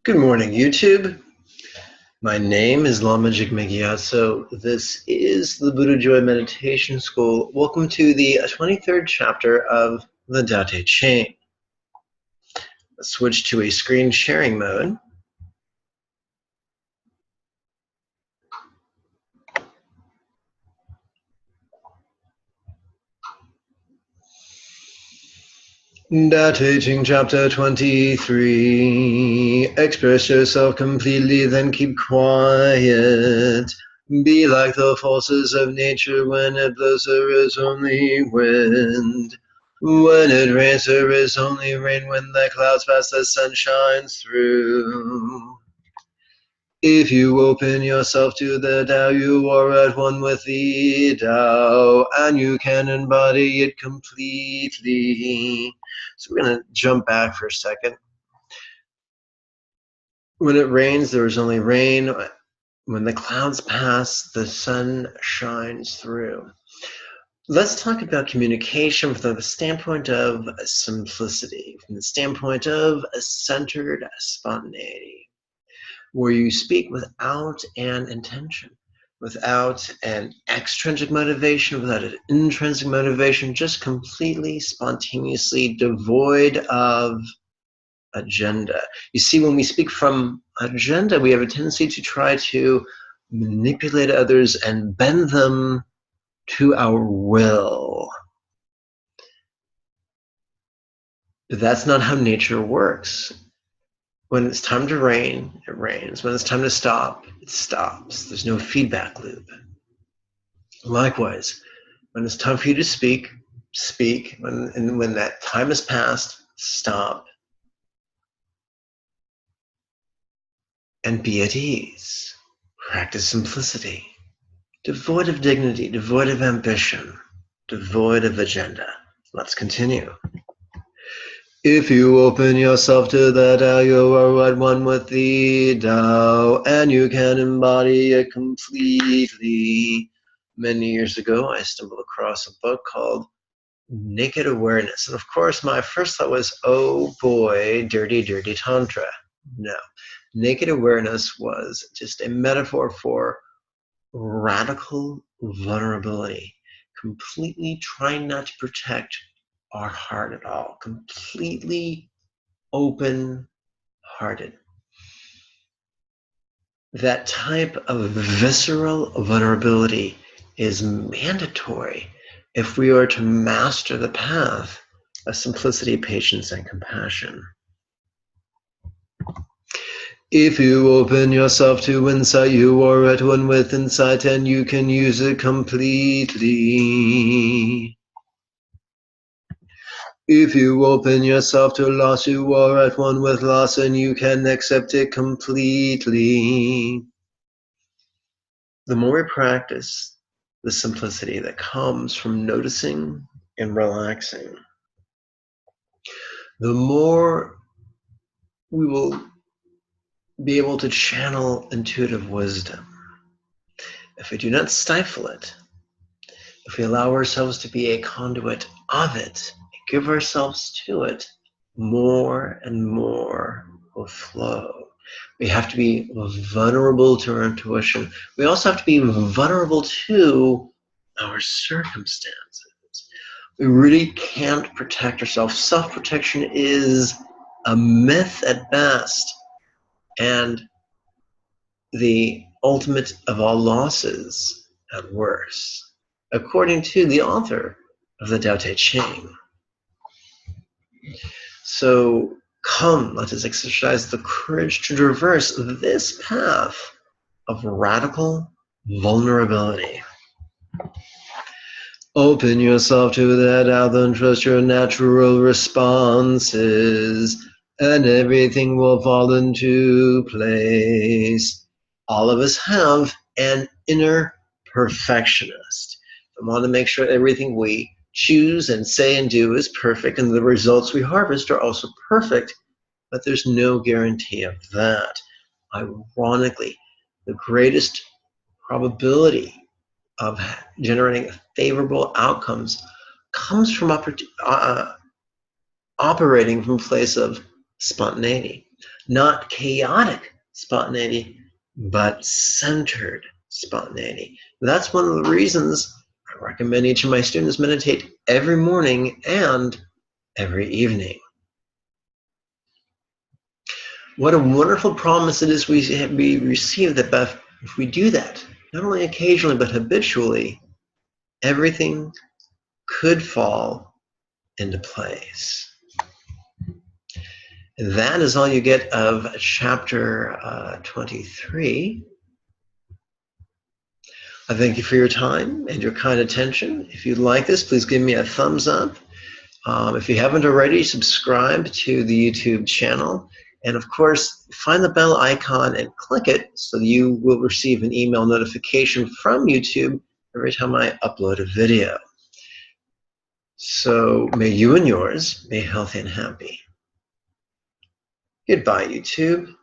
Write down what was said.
Good morning, YouTube. My name is Lama Jigme Gyatso. This is the Buddha Joy Meditation School. Welcome to the 23rd chapter of the Tao Te Ching. Let's switch to a screen sharing mode. Tao Te Ching chapter 23. Express yourself completely, then keep quiet. Be like the forces of nature. When it blows, there is only wind. When it rains, there is only rain. When the clouds pass, the sun shines through. If you open yourself to the Tao, you are at one with the Tao, and you can embody it completely. So we're going to jump back for a second. When it rains, there is only rain. When the clouds pass, the sun shines through. Let's talk about communication from the standpoint of simplicity, from the standpoint of a centered spontaneity, where you speak without an intention, without an extrinsic motivation, without an intrinsic motivation, just completely spontaneously devoid of agenda. You see, when we speak from agenda, we have a tendency to try to manipulate others and bend them to our will. But that's not how nature works. When it's time to rain, it rains. When it's time to stop, it stops. There's no feedback loop. Likewise, when it's time for you to speak, speak. When that time has passed, stop. And be at ease. Practice simplicity. Devoid of dignity, devoid of ambition, devoid of agenda. Let's continue. If you open yourself to the Tao, you are at one with the Tao, and you can embody it completely. Many years ago, I stumbled across a book called Naked Awareness. And of course, my first thought was, oh boy, dirty, dirty Tantra. No. Naked Awareness was just a metaphor for radical vulnerability, completely trying not to protect our heart at all, completely open-hearted. That type of visceral vulnerability is mandatory if we are to master the path of simplicity, patience, and compassion. If you open yourself to insight, you are at one with insight, and you can use it completely. If you open yourself to loss, you are at one with loss, and you can accept it completely. The more we practice the simplicity that comes from noticing and relaxing, the more we will be able to channel intuitive wisdom. If we do not stifle it, if we allow ourselves to be a conduit of it, give ourselves to it, more and more will flow. We have to be vulnerable to our intuition. We also have to be vulnerable to our circumstances. We really can't protect ourselves. Self-protection is a myth at best, and the ultimate of all losses at worst, according to the author of the Tao Te Ching. So come, let us exercise the courage to traverse this path of radical vulnerability. Open yourself to that Tao, then trust your natural responses, and everything will fall into place. All of us have an inner perfectionist. I want to make sure everything we choose and say and do is perfect, and the results we harvest are also perfect, but there's no guarantee of that. Ironically, the greatest probability of generating favorable outcomes comes from operating from a place of spontaneity. Not chaotic spontaneity, but centered spontaneity. That's one of the reasons I recommend each of my students meditate every morning and every evening. What a wonderful promise it is we receive that if we do that, not only occasionally but habitually, everything could fall into place. And that is all you get of chapter 23. I thank you for your time and your kind attention. If you like this, please give me a thumbs up. If you haven't already, subscribe to the YouTube channel. And of course, find the bell icon and click it so you will receive an email notification from YouTube every time I upload a video. So may you and yours be healthy and happy. Goodbye, YouTube.